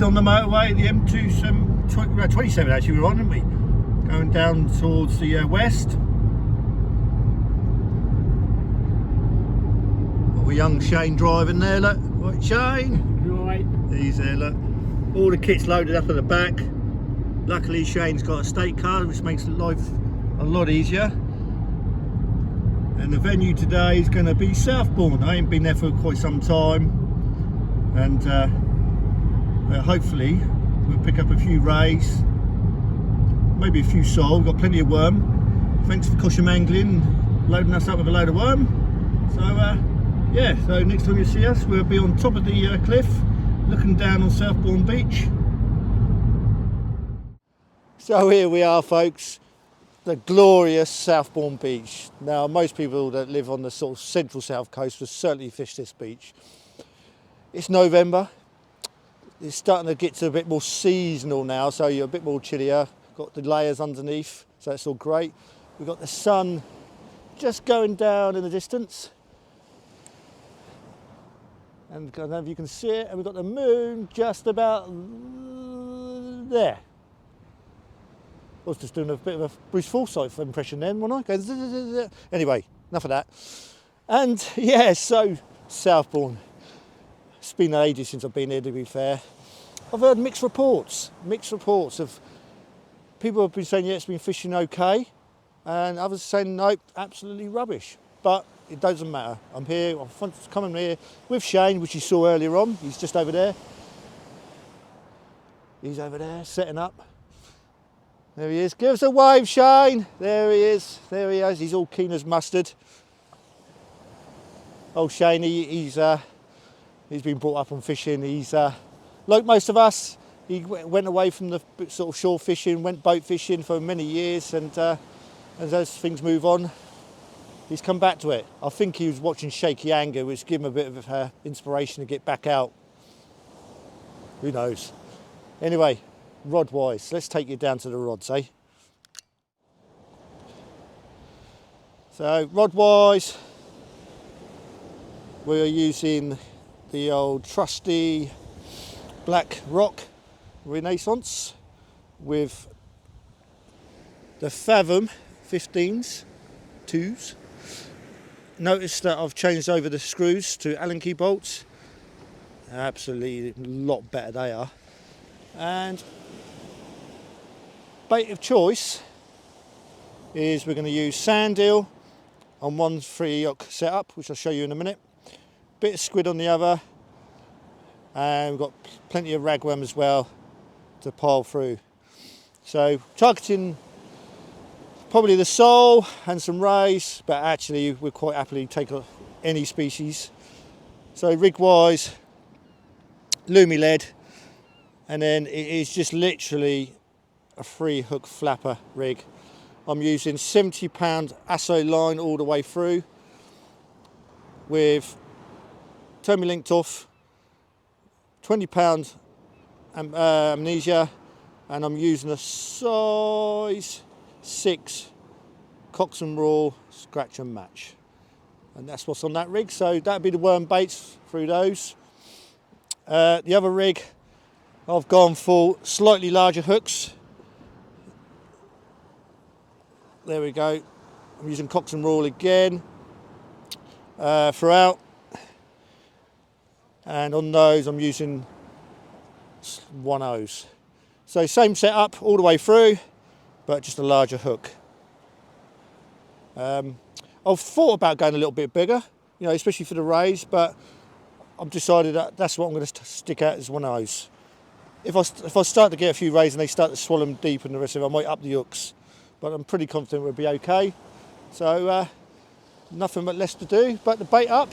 still on the motorway, the M27 actually we were on, weren't we? Going down towards the west. Got a young Shane driving there, look. Right, Shane? Right. He's there, look. All the kit's loaded up at the back. Luckily Shane's got a state card, which makes life a lot easier. And the venue today is going to be Southbourne. I ain't been there for quite some time, and hopefully we'll pick up a few rays, maybe a few sole. We've got plenty of worm. Thanks for Cosham Angling loading us up with a load of worm. So yeah, so next time you see us we'll be on top of the cliff looking down on Southbourne Beach. So here we are, folks, the glorious Southbourne Beach. Now most people that live on the sort of central south coast will certainly fish this beach. It's November, it's starting to get to a bit more seasonal now, so you're a bit more chillier. Got the layers underneath, so it's all great. We've got the sun just going down in the distance, and I don't know if you can see it, and we've got the moon just about there. I was just doing a bit of a Bruce Forsyth impression then, wasn't I? Going, anyway, enough of that. And yeah, so Southbourne. It's been ages since I've been here, to be fair. I've heard mixed reports of people have been saying, yeah, it's been fishing okay, and others saying, no, absolutely rubbish. But it doesn't matter. I'm here, I'm coming here with Shane, which you saw earlier on. He's just over there. He's over there, setting up. There he is. Give us a wave, Shane. There he is. There he is. He's all keen as mustard. Oh, Shane, he's been brought up on fishing. He's like most of us. He went away from the sort of shore fishing, went boat fishing for many years, and as things move on, he's come back to it. I think he was watching Shaky Anger, which gave him a bit of inspiration to get back out. Who knows? Anyway. Rod wise, let's take you down to the rods, eh? So rod wise, we're using the old trusty Black Rock Renaissance with the Fathom 15s, 2s. Notice that I've changed over the screws to Allen key bolts. Absolutely a lot better they are. And bait of choice is we're going to use sand eel on one 3-yoke setup, which I'll show you in a minute. Bit of squid on the other, and we've got plenty of ragworm as well to pile through. So targeting probably the sole and some rays, but actually we'll quite happily take any species. So rig wise, loomy lead, and then it is just literally a 3-hook flapper rig. I'm using 70-pound Asso line all the way through with turn me linked off, 20-pound amnesia, and I'm using a size 6 Cox and Raw scratch and match, and that's what's on that rig. So that'd be the worm baits through those. The other rig, I've gone for slightly larger hooks. There we go. I'm using Cox and Raw again throughout, and on those I'm using 1/0s. So same setup all the way through, but just a larger hook. I've thought about going a little bit bigger, you know, especially for the rays, but I've decided that that's what I'm going to stick at, is 1/0s. If I start to get a few rays and they start to swallow them deep and the rest of it, I might up the hooks. But I'm pretty confident we'll be okay. So nothing but less to do but to bait up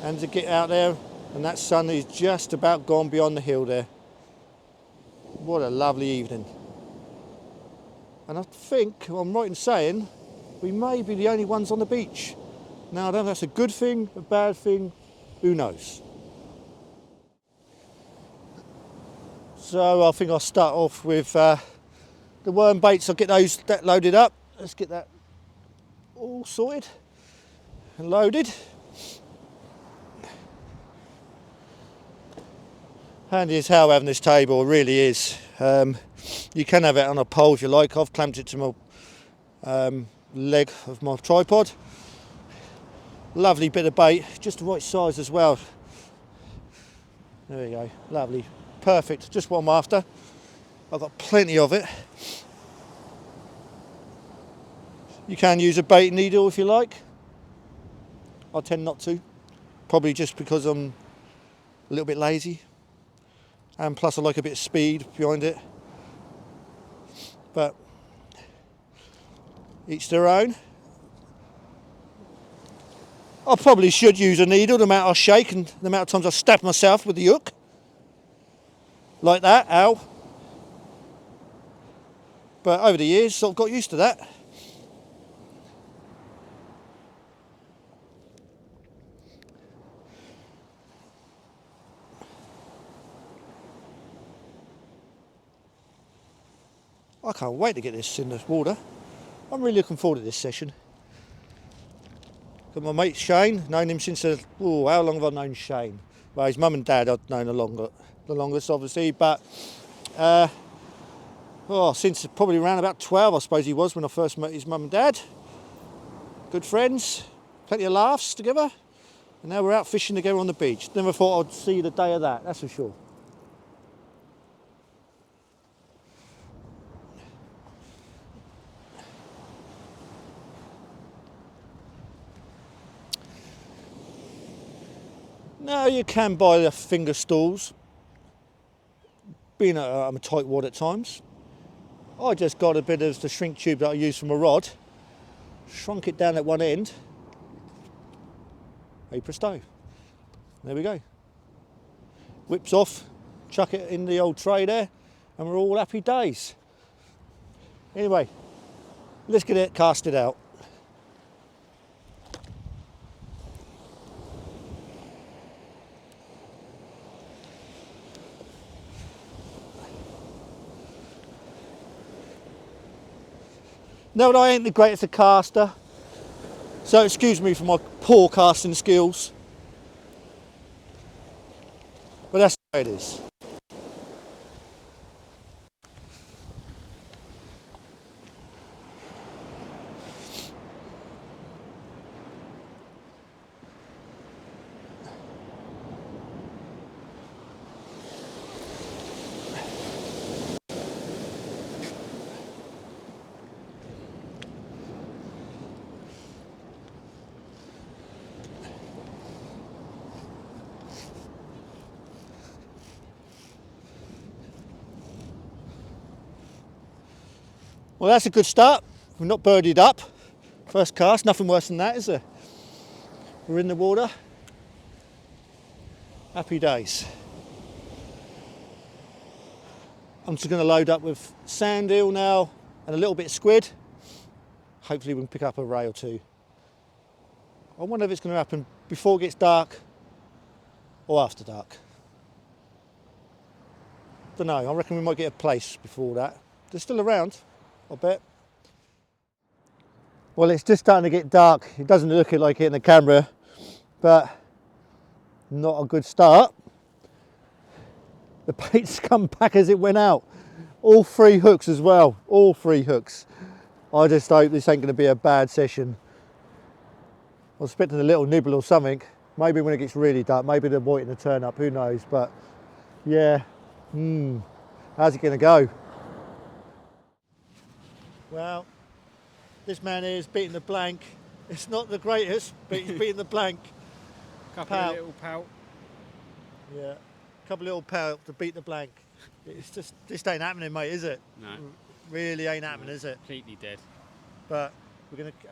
and to get out there, and that sun is just about gone beyond the hill there. What a lovely evening. And I think I'm right in saying we may be the only ones on the beach. Now I don't know if that's a good thing, a bad thing, who knows. So I think I'll start off with the worm baits. I'll get that loaded up. Let's get that all sorted and loaded. Handy as hell having this table, it really is. You can have it on a pole if you like. I've clamped it to my leg of my tripod. Lovely bit of bait, just the right size as well. There we go, lovely, perfect, just what I'm after. I've got plenty of it. You can use a bait needle if you like. I tend not to, probably just because I'm a little bit lazy, and plus I like a bit of speed behind it. But each their own. I probably should use a needle, the amount I shake and the amount of times I stab myself with the hook. Like that, ow. But over the years, I've got used to that. I can't wait to get this in the water. I'm really looking forward to this session. Got my mate Shane, known him since, how long have I known Shane? Well, his mum and dad I've known the longest obviously, but since probably around about 12 I suppose he was when I first met his mum and dad. Good friends, plenty of laughs together, and now we're out fishing together on the beach. Never thought I'd see the day of that, that's for sure. Now you can buy the finger stools, being I'm a tight wad at times. I just got a bit of the shrink tube that I use from a rod, shrunk it down at one end, hey presto, there we go. Whips off, chuck it in the old tray there, and we're all happy days. Anyway, let's get it casted out. Now I ain't the greatest of caster, so excuse me for my poor casting skills, but that's the way it is. Well, that's a good start. We're not birdied up. First cast, nothing worse than that, is there? We're in the water. Happy days. I'm just going to load up with sand eel now and a little bit of squid. Hopefully we can pick up a ray or two. I wonder if it's going to happen before it gets dark or after dark. Don't know, I reckon we might get a place before that. They're still around, I bet. Well, it's just starting to get dark. It doesn't look like it in the camera, but not a good start. The bait's come back as it went out. All 3 hooks as well, all 3 hooks. I just hope this ain't going to be a bad session. I was expecting a little nibble or something. Maybe when it gets really dark, maybe they're waiting to turn up, who knows, but yeah, how's it going to go? Well, this man here is beating the blank. It's not the greatest, but he's beating the blank. Couple of little pout. Yeah, couple of little pout to beat the blank. It's just ain't happening, mate, is it? No. Really ain't happening, is it? Completely dead. But we're going to,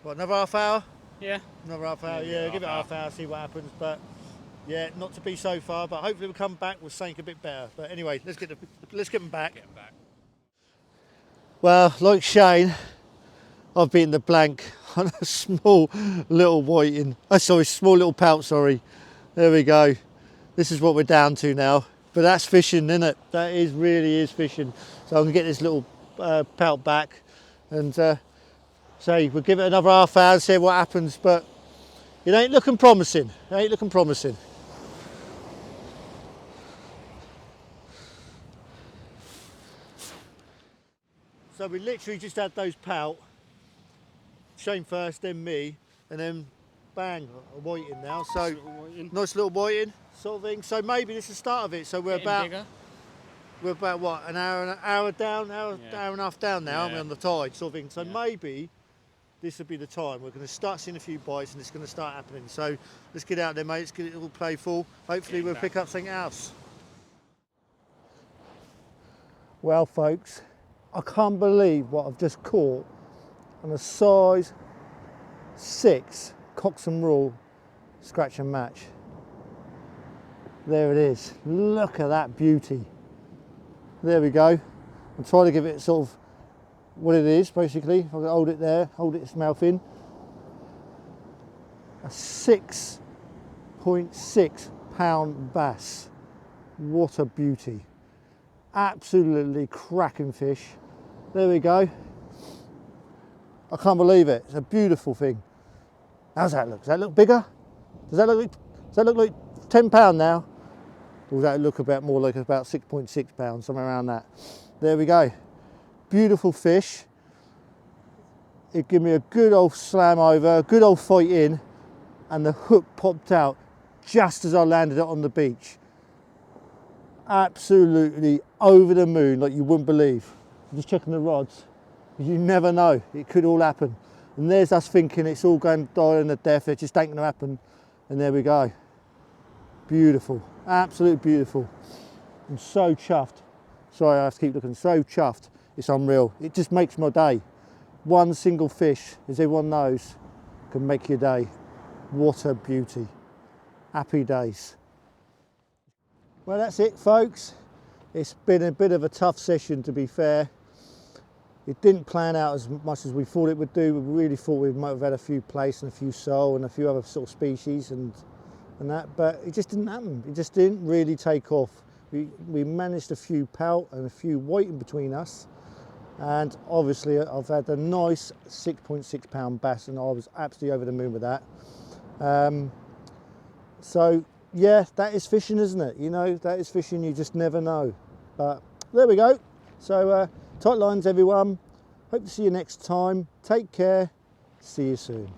what, another half hour? Yeah. Another half hour, yeah, give it half hour, see what happens. But yeah, not to be so far, but hopefully we'll come back with something a bit better. But anyway, let's get them back. Get 'em back. Well, like Shane, I've beaten the blank on a small little whiting. Oh, sorry, small little pout, sorry. There we go. This is what we're down to now. But that's fishing, isn't it? That really is fishing. So I'm going to get this little pout back and say we'll give it another half hour and see what happens. But it ain't looking promising. It ain't looking promising. So we literally just had those pout. Shane first, then me, and then bang, a whiting now. So nice little whiting sort of thing. So maybe this is the start of it. So we're about what, an hour down, hour and a half down now, aren't we, on the tide sort of thing. So maybe this will be the time. We're going to start seeing a few bites and it's going to start happening. So let's get out there, mate. Let's get it all playful. Hopefully we'll pick up something else. Well, folks, I can't believe what I've just caught on a size 6 Cox and Rule scratch and match. There it is. Look at that beauty. There we go. I'm trying to give it sort of what it is, basically. If I can hold it there, hold its mouth in. A 6.6 pound bass. What a beauty. Absolutely cracking fish. There we go. I can't believe it. It's a beautiful thing. How's that look? Does that look bigger? Does that look like 10 pound now? Or does that look about more like about 6.6 pounds, somewhere around that? There we go. Beautiful fish. It gave me a good old slam over, a good old fight in, and the hook popped out just as I landed it on the beach. Absolutely over the moon, like you wouldn't believe. I'm just checking the rods, because you never know, it could all happen. And there's us thinking it's all going to die in the death, it just ain't going to happen. And there we go. Beautiful, absolutely beautiful. I'm so chuffed. Sorry, I have to keep looking, so chuffed. It's unreal. It just makes my day. One single fish, as everyone knows, can make your day. What a beauty. Happy days. Well, that's it, folks. It's been a bit of a tough session, to be fair. It didn't plan out as much as we thought it would do. We really thought we might have had a few plaice and a few sole and a few other sort of species and that, but it just didn't happen. It just didn't really take off. We managed a few pout and a few white in between us, and obviously I've had a nice 6.6 pound bass and I was absolutely over the moon with that. So yeah, that is fishing, isn't it? You know, that is fishing, you just never know. But there we go. So tight lines, everyone. Hope to see you next time. Take care. See you soon.